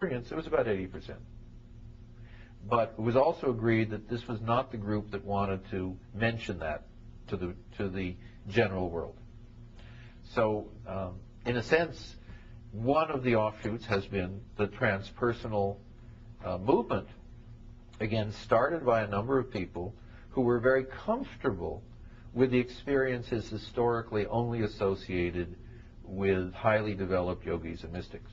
experience, it was about 80%. But it was also agreed that this was not the group that wanted to mention that to the general world. So, in a sense, one of the offshoots has been the transpersonal movement, again, started by a number of people who were very comfortable with the experiences historically only associated with highly developed yogis and mystics.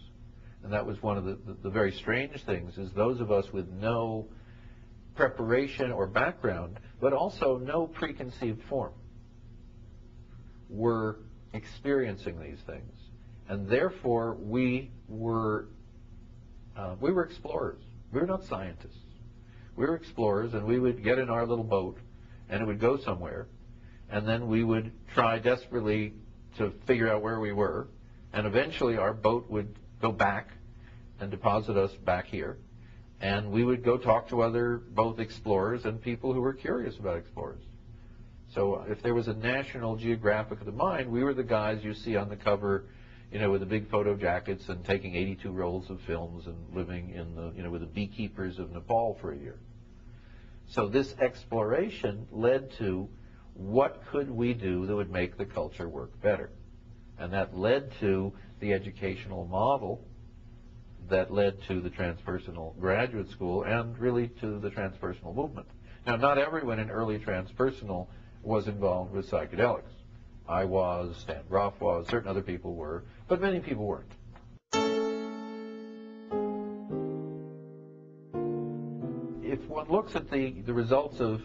And that was one of the very strange things, is those of us with no preparation or background, but also no preconceived form, were experiencing these things. And therefore, we were explorers. We were not scientists. We were explorers, and we would get in our little boat, and it would go somewhere, and then we would try desperately to figure out where we were, and eventually our boat would go back and deposit us back here, and we would go talk to other both explorers and people who were curious about explorers. So if there was a National Geographic of the mind, we were the guys you see on the cover, you know, with the big photo jackets and taking 82 rolls of films and living in the, you know, with the beekeepers of Nepal for a year. So this exploration led to what could we do that would make the culture work better? And that led to the educational model that led to the Transpersonal Graduate School and really to the Transpersonal movement. Now, not everyone in early Transpersonal was involved with psychedelics. I was, Stan Grof was, certain other people were, but many people weren't. If one looks at the results of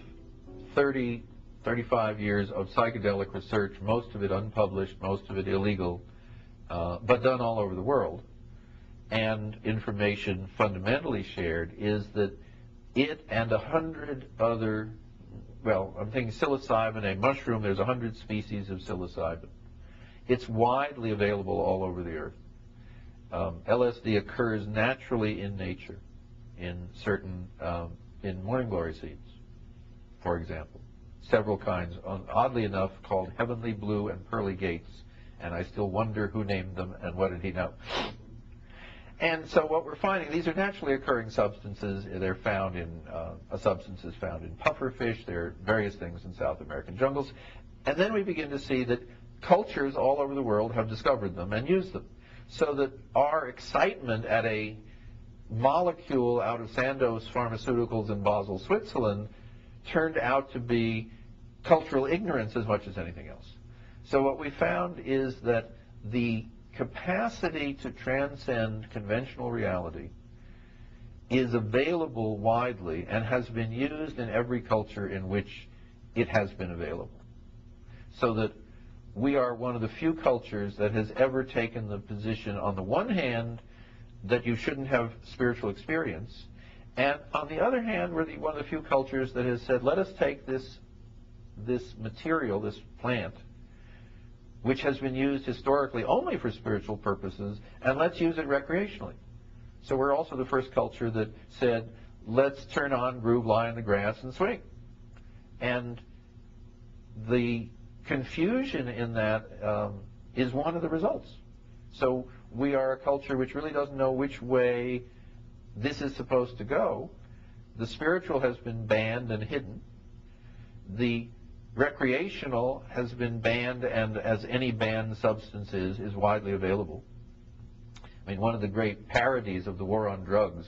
30, 35 years of psychedelic research, most of it unpublished, most of it illegal, but done all over the world, and information fundamentally shared, is that it and 100 other, well, I'm thinking psilocybin, a mushroom, there's 100 species of psilocybin. It's widely available all over the earth. LSD occurs naturally in nature, in certain, in morning glory seeds, for example. Several kinds, oddly enough, called heavenly blue and pearly gates, and I still wonder who named them and what did he know. And so what we're finding, these are naturally occurring substances. They're found in, substances found in pufferfish. There are various things in South American jungles. And then we begin to see that cultures all over the world have discovered them and used them. So that our excitement at a molecule out of Sandoz Pharmaceuticals in Basel, Switzerland, turned out to be cultural ignorance as much as anything else. So what we found is that the capacity to transcend conventional reality is available widely and has been used in every culture in which it has been available. So that we are one of the few cultures that has ever taken the position, on the one hand, that you shouldn't have spiritual experience, and on the other hand, we're one of the few cultures that has said, let us take this material, this plant, which has been used historically only for spiritual purposes, and let's use it recreationally. So we're also the first culture that said, let's turn on, groove, lie in the grass, and swing. And the confusion in that is one of the results. So we are a culture which really doesn't know which way this is supposed to go. The spiritual has been banned and hidden. The recreational has been banned, and as any banned substance is widely available. I mean, one of the great parodies of the war on drugs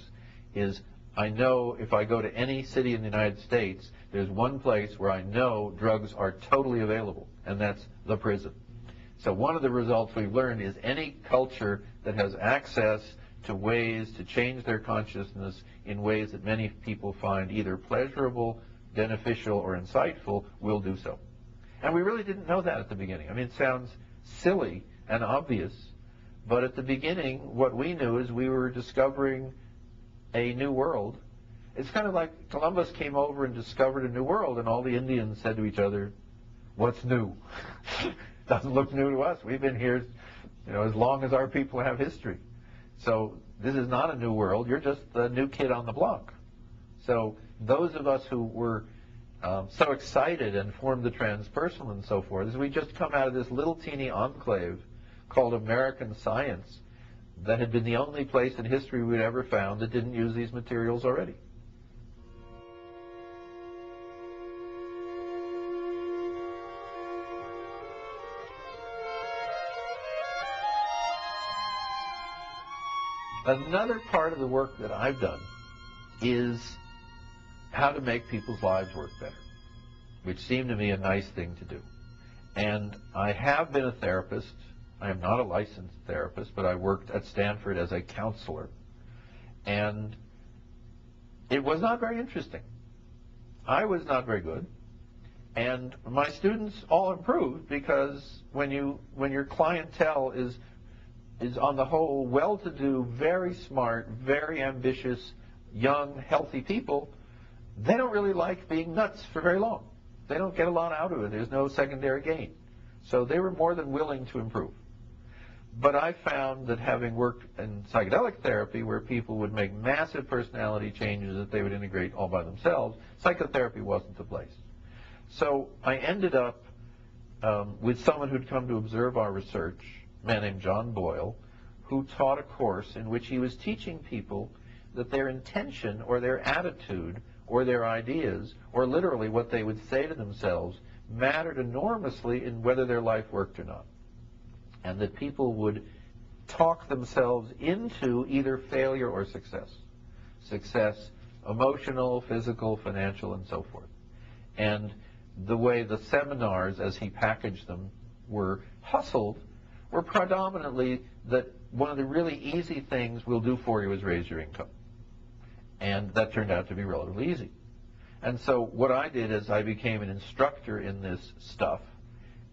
is, I know if I go to any city in the United States, there's one place where I know drugs are totally available, and that's the prison. So one of the results we've learned is any culture that has access to ways to change their consciousness in ways that many people find either pleasurable, beneficial, or insightful will do so. And we really didn't know that at the beginning. I mean, it sounds silly and obvious, but at the beginning, what we knew is we were discovering a new world. It's kind of like Columbus came over and discovered a new world, and all the Indians said to each other, what's new? Doesn't look new to us. We've been here, you know, as long as our people have history. So this is not a new world. You're just the new kid on the block. So those of us who were so excited and formed the Transpersonal and so forth, is we just come out of this little teeny enclave called American science, that had been the only place in history we'd ever found that didn't use these materials already. Another part of the work that I've done is how to make people's lives work better, which seemed to me a nice thing to do. And I have been a therapist. I am not a licensed therapist, but I worked at Stanford as a counselor. And it was not very interesting. I was not very good. And my students all improved because when your clientele is on the whole well-to-do, very smart, very ambitious, young, healthy people, they don't really like being nuts for very long. They don't get a lot out of it. There's no secondary gain. So they were more than willing to improve. But I found that having worked in psychedelic therapy where people would make massive personality changes that they would integrate all by themselves, psychotherapy wasn't the place. So I ended up with someone who'd come to observe our research, a man named John Boyle, who taught a course in which he was teaching people that their intention or their attitude or their ideas, or literally what they would say to themselves, mattered enormously in whether their life worked or not. And that people would talk themselves into either failure or success. Success, emotional, physical, financial, and so forth. And the way the seminars, as he packaged them, were hustled were predominantly that one of the really easy things we'll do for you is raise your income. And that turned out to be relatively easy. And so what I did is I became an instructor in this stuff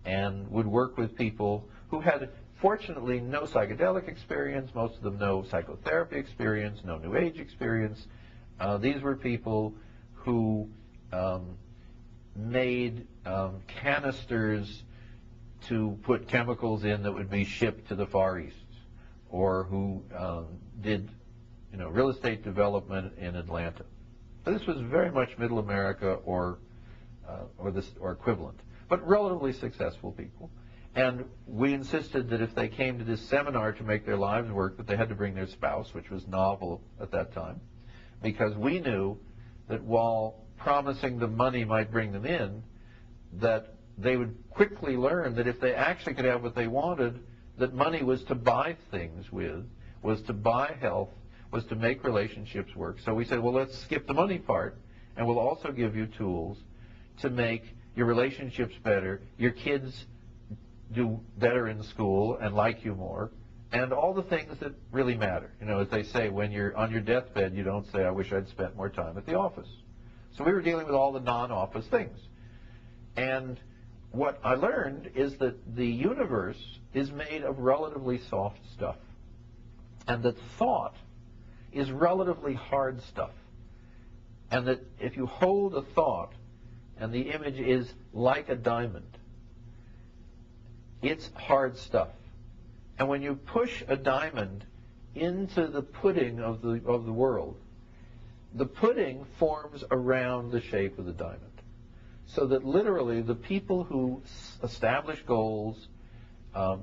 and would work with people who had, fortunately, no psychedelic experience, most of them no psychotherapy experience, no New Age experience. These were people who made canisters to put chemicals in that would be shipped to the Far East, or who did real estate development in Atlanta. So this was very much Middle America or equivalent, but relatively successful people. And we insisted that if they came to this seminar to make their lives work, that they had to bring their spouse, which was novel at that time, because we knew that while promising them money might bring them in, that they would quickly learn that if they actually could have what they wanted, that money was to buy things with, was to buy health, was to make relationships work. So we said, well, let's skip the money part, and we'll also give you tools to make your relationships better, your kids do better in school and like you more, and all the things that really matter. As they say, when you're on your deathbed, you don't say, I wish I'd spent more time at the office. So we were dealing with all the non-office things. And what I learned is that the universe is made of relatively soft stuff, and that thought is relatively hard stuff. And that if you hold a thought and the image is like a diamond, it's hard stuff. And when you push a diamond into the pudding of the world, the pudding forms around the shape of the diamond. So that literally the people who establish goals,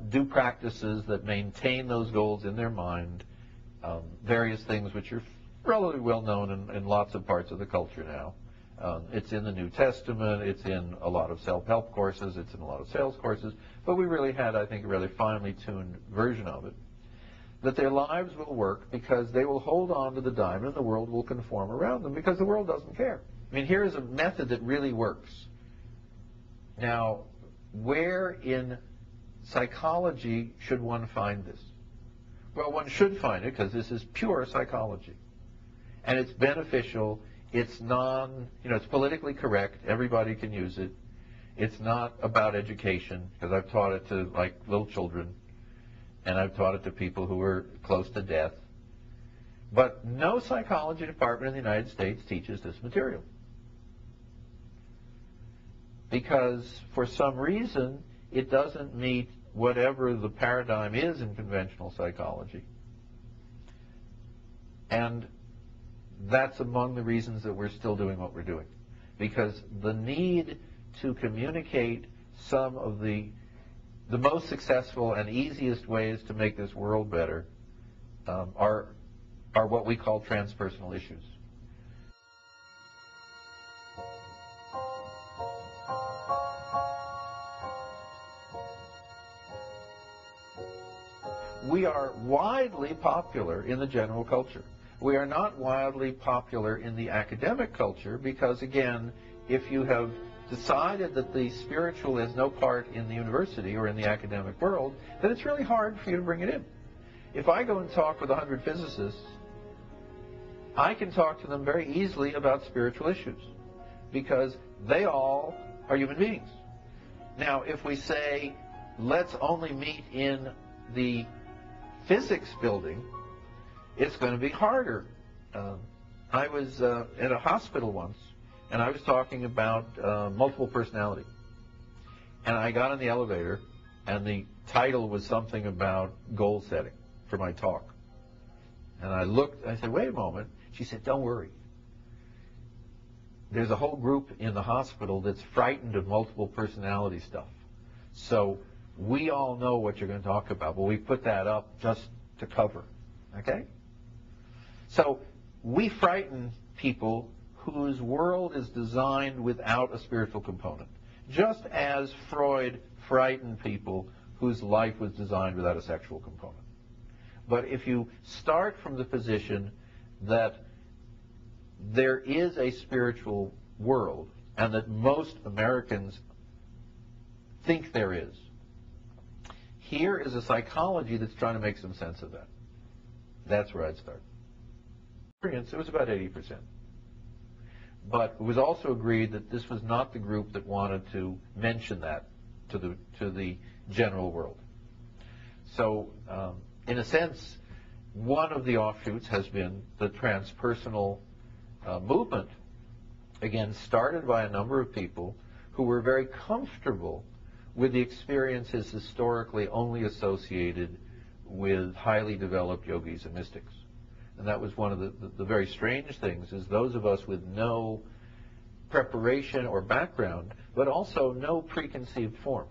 do practices that maintain those goals in their mind, various things which are relatively well known in lots of parts of the culture now. It's in the New Testament, it's in a lot of self-help courses, it's in a lot of sales courses, but we really had, I think, a really finely tuned version of it. That their lives will work because they will hold on to the diamond and the world will conform around them because the world doesn't care. I mean, here's a method that really works. Now, where in psychology should one find this? Well, one should find it because this is pure psychology. And it's beneficial. It's it's politically correct. Everybody can use it. It's not about education, because I've taught it to, little children, and I've taught it to people who are close to death. But no psychology department in the United States teaches this material. Because for some reason, it doesn't meet whatever the paradigm is in conventional psychology. And that's among the reasons that we're still doing what we're doing. Because the need to communicate some of the most successful and easiest ways to make this world better are what we call transpersonal issues. We are widely popular in the general culture. We are not wildly popular in the academic culture because, again, if you have decided that the spiritual has no part in the university or in the academic world, then it's really hard for you to bring it in. If I go and talk with 100 physicists, I can talk to them very easily about spiritual issues because they all are human beings. Now, if we say, let's only meet in the physics building, it's going to be harder. I was at a hospital once, and I was talking about multiple personality. And I got in the elevator, and the title was something about goal setting for my talk. And I looked, I said, wait a moment. She said, don't worry. There's a whole group in the hospital that's frightened of multiple personality stuff. So we all know what you're going to talk about, but we put that up just to cover. Okay? So we frighten people whose world is designed without a spiritual component, just as Freud frightened people whose life was designed without a sexual component. But if you start from the position that there is a spiritual world and that most Americans think there is, here is a psychology that's trying to make some sense of that. That's where I'd start. It was about 80%. But it was also agreed that this was not the group that wanted to mention that to the general world. So, in a sense, one of the offshoots has been the transpersonal movement, again, started by a number of people who were very comfortable with the experiences historically only associated with highly developed yogis and mystics. And that was one of the very strange things, is those of us with no preparation or background, but also no preconceived form,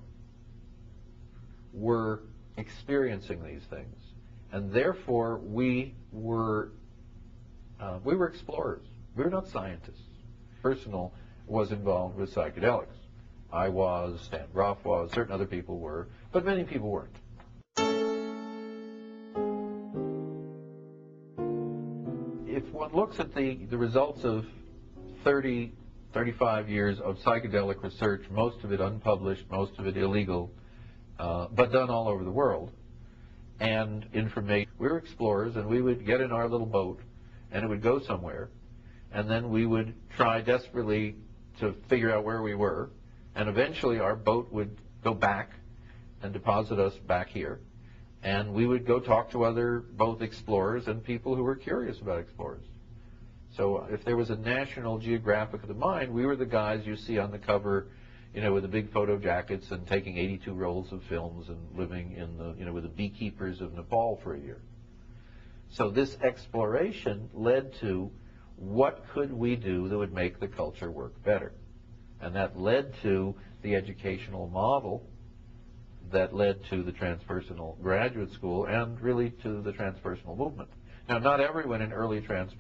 were experiencing these things. And therefore, we were explorers. We were not scientists. Personal was involved with psychedelics. I was, Stan Grof was, certain other people were, but many people weren't. If one looks at the results of 30, 35 years of psychedelic research, most of it unpublished, most of it illegal, but done all over the world, and information, we were explorers, and we would get in our little boat, and it would go somewhere, and then we would try desperately to figure out where we were, and eventually our boat would go back and deposit us back here. And we would go talk to other both explorers and people who were curious about explorers. So if there was a National Geographic of the mind, we were the guys you see on the cover, you know, with the big photo jackets and taking 82 rolls of films and living in the, you know, with the beekeepers of Nepal for a year. So this exploration led to what could we do that would make the culture work better? And that led to the educational model that led to the transpersonal graduate school and really to the transpersonal movement. Now, not everyone in early transpersonal